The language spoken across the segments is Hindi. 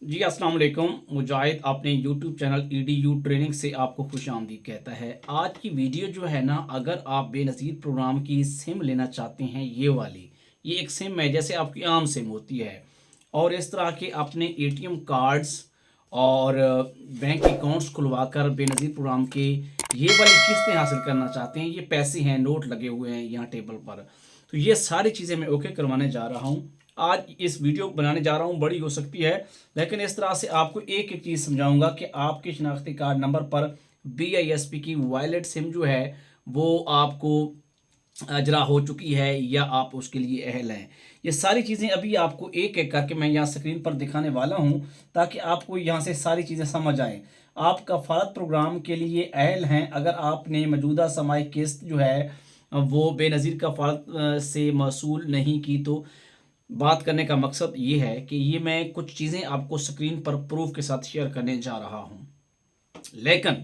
जी अस्सलाम वालेकुम। मुजाहिद अपने यूट्यूब चैनल ईडीयू ट्रेनिंग से आपको खुशामदीद कहता है। आज की वीडियो जो है ना, अगर आप बेनज़ीर प्रोग्राम की सिम लेना चाहते हैं, ये एक सिम है जैसे आपकी आम सिम होती है, और इस तरह के अपने एटीएम कार्ड्स और बैंक अकाउंट्स खुलवा कर बेनज़ीर प्रोग्राम के ये वाली किस्तें हासिल करना चाहते हैं। ये पैसे हैं, नोट लगे हुए हैं यहाँ टेबल पर, तो ये सारी चीज़ें मैं ओके करवाने जा रहा हूँ। आज इस वीडियो बनाने जा रहा हूँ, बड़ी हो सकती है, लेकिन इस तरह से आपको एक एक चीज़ समझाऊंगा कि आपके शनाख्ती कार्ड नंबर पर BISP की वॉलेट सिम जो है वो आपको अजरा हो चुकी है या आप उसके लिए अहल हैं। ये सारी चीज़ें अभी आपको एक एक करके मैं यहाँ स्क्रीन पर दिखाने वाला हूँ, ताकि आपको यहाँ से सारी चीज़ें समझ आए। आप कफ़ालत प्रोग्राम के लिए अहल हैं अगर आपने मौजूदा समाई किस्त जो है वो बेनज़ीर कफ़ालत से मसूल नहीं की। तो बात करने का मकसद ये है कि ये मैं कुछ चीज़ें आपको स्क्रीन पर प्रूफ के साथ शेयर करने जा रहा हूँ, लेकिन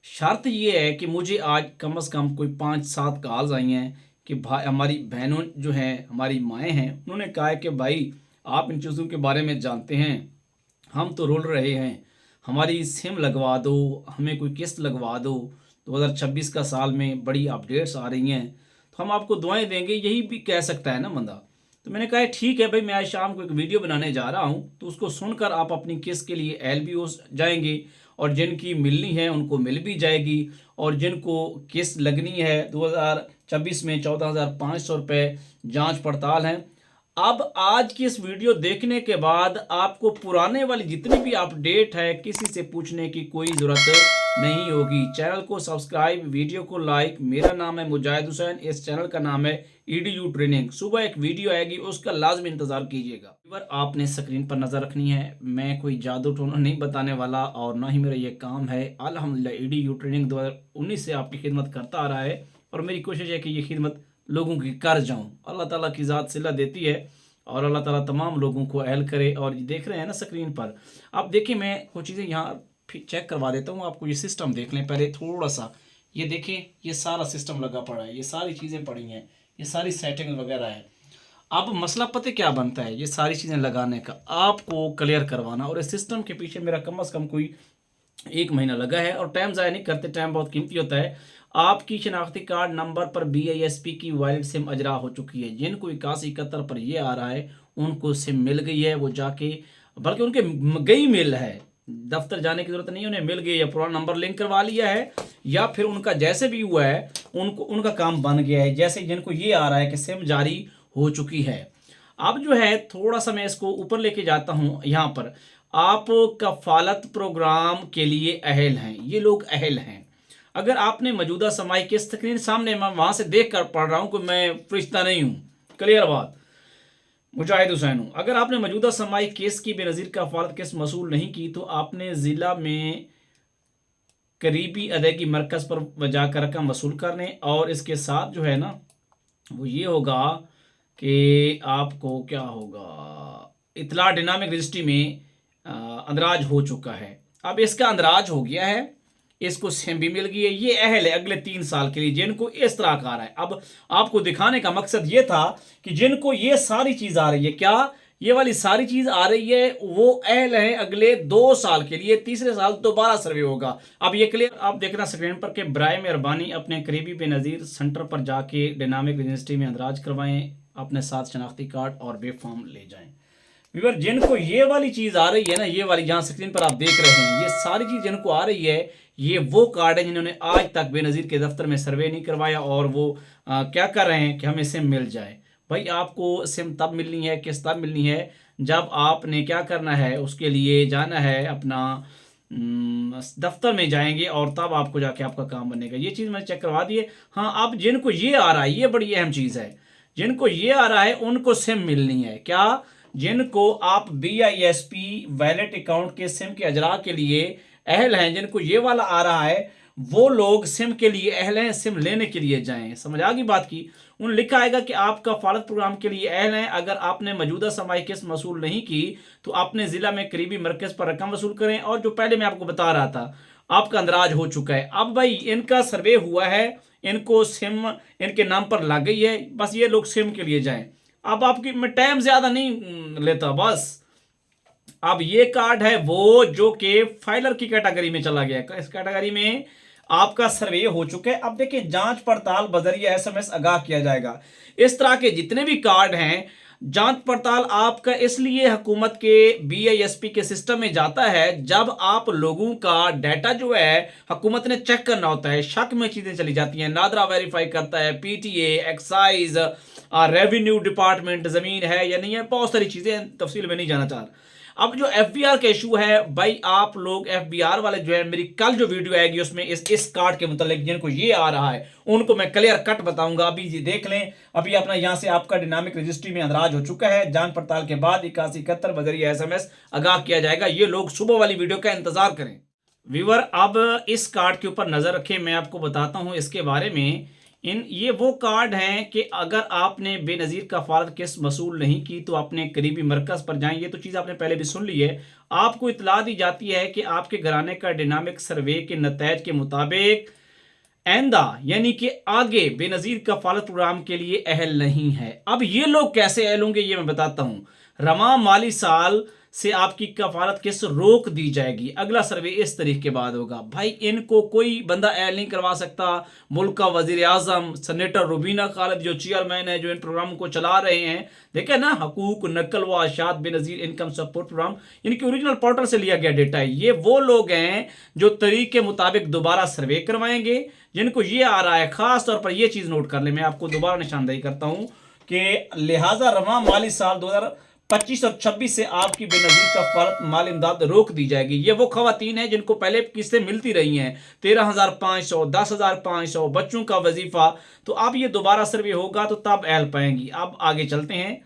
शर्त ये है कि मुझे आज कम से कम कोई 5-7 कॉल्स आई हैं कि भाई, हमारी बहनों जो हैं, हमारी माएँ हैं, उन्होंने कहा है कि भाई आप इन चीज़ों के बारे में जानते हैं, हम तो रोल रहे हैं, हमारी सिम लगवा दो, हमें कोई किस्त लगवा दो। 2026 का साल में बड़ी अपडेट्स आ रही हैं, तो हम आपको दुआएं देंगे, यही भी कह सकता है ना बंदा। तो मैंने कहा ठीक है भाई, मैं आज शाम को एक वीडियो बनाने जा रहा हूँ, तो उसको सुनकर आप अपनी किस्त के लिए एल भी हो जाएंगे, और जिनकी मिलनी है उनको मिल भी जाएगी, और जिनको किस्त लगनी है 2026 में 14,500 रुपये जाँच पड़ताल है। अब आज की इस वीडियो देखने के बाद आपको पुराने वाली जितनी भी अपडेट है किसी से पूछने की कोई ज़रूरत नहीं होगी। चैनल को सब्सक्राइब, वीडियो को लाइक। मेरा नाम है मुजाहिद हुसैन, इस चैनल का नाम है ईडीयू ट्रेनिंग। सुबह एक वीडियो आएगी, उसका लाजमी इंतज़ार कीजिएगा। व्यूअर, आपने स्क्रीन पर नज़र रखनी है। मैं कोई जादू टोना नहीं बताने वाला, और ना ही मेरा ये काम है। अल्हम्दुलिल्लाह ईडीयू ट्रेनिंग 2019 से आपकी खिदमत करता आ रहा है, और मेरी कोशिश है कि ये खिदमत लोगों की कर जाऊं। अल्लाह ताला की ज़ात सिला देती है, और अल्लाह ताला तमाम लोगों को अहल करे। और ये देख रहे हैं ना स्क्रीन पर, आप देखिए, मैं कुछ चीज़ें यहाँ चेक करवा देता हूँ आपको। ये सिस्टम देख लें पहले थोड़ा सा। ये देखें, ये सारा सिस्टम लगा पड़ा है, ये सारी चीज़ें पड़ी हैं, ये सारी सेटिंग वगैरह है। अब मसला पता क्या बनता है, ये सारी चीज़ें लगाने का आपको क्लियर करवाना, और इस सिस्टम के पीछे मेरा कम से कम कोई 1 महीना लगा है, और टाइम ज़ाया नहीं करते, टाइम बहुत कीमती होता है। आपकी शनाख्ती कार्ड नंबर पर BISP की वॉलेट सिम अजरा हो चुकी है। जिनको 8171 पर ये आ रहा है उनको सिम मिल गई है, वो जाके, बल्कि उनके गई मिल है, दफ्तर जाने की ज़रूरत नहीं है, उन्हें मिल गई है, पुराना नंबर लिंक करवा लिया है, या फिर उनका जैसे भी हुआ है उनको उनका काम बन गया है। जैसे जिनको ये आ रहा है कि सिम जारी हो चुकी है। अब जो है थोड़ा सा मैं इसको ऊपर लेके जाता हूँ। यहाँ पर आप कफ़ालत प्रोग्राम के लिए अहल हैं, ये लोग अहल हैं। अगर आपने मौजूदा समाई की स्क्रीन सामने, मैं वहाँ से देख कर पढ़ रहा हूँ कि मैं फरिश्ता नहीं हूँ, क्लियर बात, मुजाहिद हुसैन हूँ। अगर आपने मौजूदा समाई केस की बेनज़ीर कफ़ालत किस्त मसूल नहीं की, तो आपने ज़िला में करीबी अदायगी मरकज़ पर जाकर रकम वसूल करने, और इसके साथ जो है ना वो ये होगा कि आपको क्या होगा, इतला डायनामिक रजिस्ट्री में अंदराज हो चुका है। अब इसका अंदराज हो गया है, इसको सिम भी मिल गई है, ये अहल है अगले 3 साल के लिए, जिनको इस तरह का आ रहा है। अब आपको दिखाने का मकसद ये था कि जिनको ये सारी चीज़ आ रही है, क्या ये वाली सारी चीज़ आ रही है, वो अहल है अगले 2 साल के लिए। तीसरे साल दोबारा सर्वे होगा। अब ये क्लियर आप देखना स्क्रीन पर कि बराए मेहरबानी अपने करीबी बेनज़ीर सेंटर पर जाके डायनामिक रजिस्ट्री में अंदराज करवाएं, अपने साथ शनाख्ती कार्ड और बे फॉर्म ले जाएं। व्यूअर, जिनको ये वाली चीज़ आ रही है ना, ये वाली जहाँ स्क्रीन पर आप देख रहे हैं, ये सारी चीज़ जिनको आ रही है, ये वो कार्ड है जिन्होंने आज तक बेनज़ीर के दफ्तर में सर्वे नहीं करवाया, और वो क्या कर रहे हैं कि हमें सिम मिल जाए। भाई, आपको सिम तब मिलनी है, किस तब मिलनी है, जब आपने क्या करना है, उसके लिए जाना है अपना दफ्तर में जाएंगे, और तब आपको जाके आपका काम बनेगा। ये चीज़ मैंने चेक करवा दी है। हाँ, अब जिनको ये आ रहा है, ये बड़ी अहम चीज़ है, जिनको ये आ रहा है उनको सिम मिलनी है। क्या? जिनको आप BISP वैलेट अकाउंट के सिम के अजरा के लिए अहल हैं, जिनको ये वाला आ रहा है, वो लोग सिम के लिए अहल हैं, सिम लेने के लिए जाएं। समझ आ गई बात की? उन्हें लिखा आएगा कि आप कफ़ालत प्रोग्राम के लिए अहल हैं। अगर आपने मौजूदा समाई किस्त वसूल नहीं की, तो अपने ज़िला में करीबी मरकज़ पर रकम वसूल करें। और जो पहले मैं आपको बता रहा था, आपका अंदराज हो चुका है। अब भाई, इनका सर्वे हुआ है, इनको सिम इनके नाम पर लग गई है, बस ये लोग सिम के लिए जाएं। अब आपकी मैं टाइम ज़्यादा नहीं लेता, बस अब ये कार्ड है वो जो कि फाइलर की कैटेगरी में चला गया। इस कैटेगरी में आपका सर्वे हो चुका है। अब देखिए जांच पड़ताल बजरिया एसएमएस आगाह किया जाएगा। इस तरह के जितने भी कार्ड हैं, जांच पड़ताल आपका इसलिए हुकूमत के बीआईएसपी के सिस्टम में जाता है जब आप लोगों का डाटा जो है हुकूमत ने चेक करना होता है। शक में चीजें चली जाती हैं, नादरा वेरीफाई करता है, पीटीए, एक्साइज, रेवेन्यू डिपार्टमेंट, जमीन है या नहीं है, बहुत सारी चीजें, तफसील में नहीं जाना चाह रहा। अब जो एफबीआर का इशू है भाई, आप लोग एफबीआर वाले जो है, मेरी कल जो वीडियो आएगी उसमें इस कार्ड के मुतालिक जिनको ये आ रहा है उनको मैं क्लियर कट बताऊंगा। अभी ये देख लें, अभी अपना यहां से आपका डिनामिक रजिस्ट्री में अंदराज हो चुका है। जांच पड़ताल के बाद 8171 बजरिया एसएमएस आगाह किया जाएगा। ये लोग सुबह वाली वीडियो का इंतजार करें। व्यूअर अब इस कार्ड के ऊपर नजर रखें, मैं आपको बताता हूं इसके बारे में। ये वो कार्ड हैं कि अगर आपने बेनज़ीर कफालत किस्त वसूल नहीं की तो अपने करीबी मरकज़ पर जाएं। ये तो चीज़ आपने पहले भी सुन ली है। आपको इतला दी जाती है कि आपके घराने का डायनामिक सर्वे के नतीजे के मुताबिक आइंदा यानी कि आगे बेनज़ीर कफालत प्रोग्राम के लिए अहल नहीं है। अब ये लोग कैसे अहल होंगे ये मैं बताता हूँ। रवां माली साल से आपकी कफालत किस्त रोक दी जाएगी। अगला सर्वे इस तारीख के बाद होगा। भाई इनको कोई बंदा ऐड नहीं करवा सकता। मुल्क का वजीर आजम, सेनेटर रुबीना खालिद जो चेयरमैन है, जो इन प्रोग्राम को चला रहे हैं, देखे ना, हकूक नकल व अशात बेनज़ीर इनकम सपोर्ट प्रोग्राम, इनके ओरिजिनल पोर्टल से लिया गया डेटा है। ये वो लोग हैं जो तरीक के मुताबिक दोबारा सर्वे करवाएंगे, जिनको ये आ रहा है। खास तौर पर यह चीज नोट कर ले, मैं आपको दोबारा निशानदेही करता हूं कि लिहाजा रवां माली साल 2025 और 26 से आपकी बेनज़ीर कफालत माल इमदाद रोक दी जाएगी। ये वो खवातीन हैं जिनको पहले किस्तें मिलती रही हैं, 13,500, 10,500, बच्चों का वजीफा। तो अब ये दोबारा सर्वे होगा तो तब एल पाएंगी। अब आगे चलते हैं।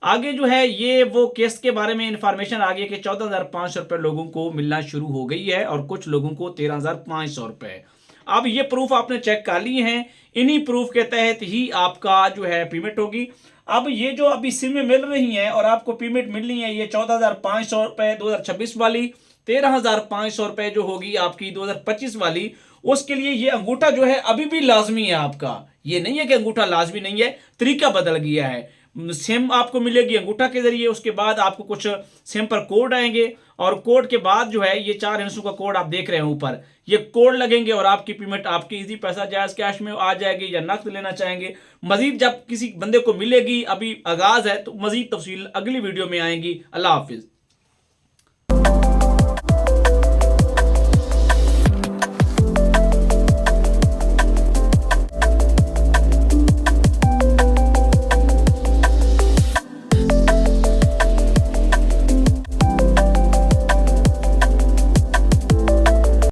आगे जो है ये वो किस्त के बारे में इंफॉर्मेशन आ गई कि 14,500 रुपये लोगों को मिलना शुरू हो गई है और कुछ लोगों को 13,500 रुपये। अब ये प्रूफ आपने चेक कर लिए हैं, इन्हीं प्रूफ के तहत ही आपका जो है पेमेंट होगी। अब ये जो अभी सिम में मिल रही हैं और आपको पेमेंट मिलनी है, ये 14,500 रुपये 2026 वाली, 13,500 रुपये जो होगी आपकी 2025 वाली, उसके लिए ये अंगूठा जो है अभी भी लाजमी है आपका। ये नहीं है कि अंगूठा लाजमी नहीं है, तरीका बदल गया है। सिम आपको मिलेगी अंगूठा के जरिए, उसके बाद आपको कुछ सिम पर कोड आएंगे और कोड के बाद जो है ये 4 हिस्सों का कोड आप देख रहे हैं ऊपर, ये कोड लगेंगे और आपकी पेमेंट आपकी इजी पैसा जायज कैश में आ जाएगी या नकद लेना चाहेंगे। मजीद जब किसी बंदे को मिलेगी, अभी आगाज है, तो मजीद तफसील अगली वीडियो में आएंगी। अल्लाह हाफिज।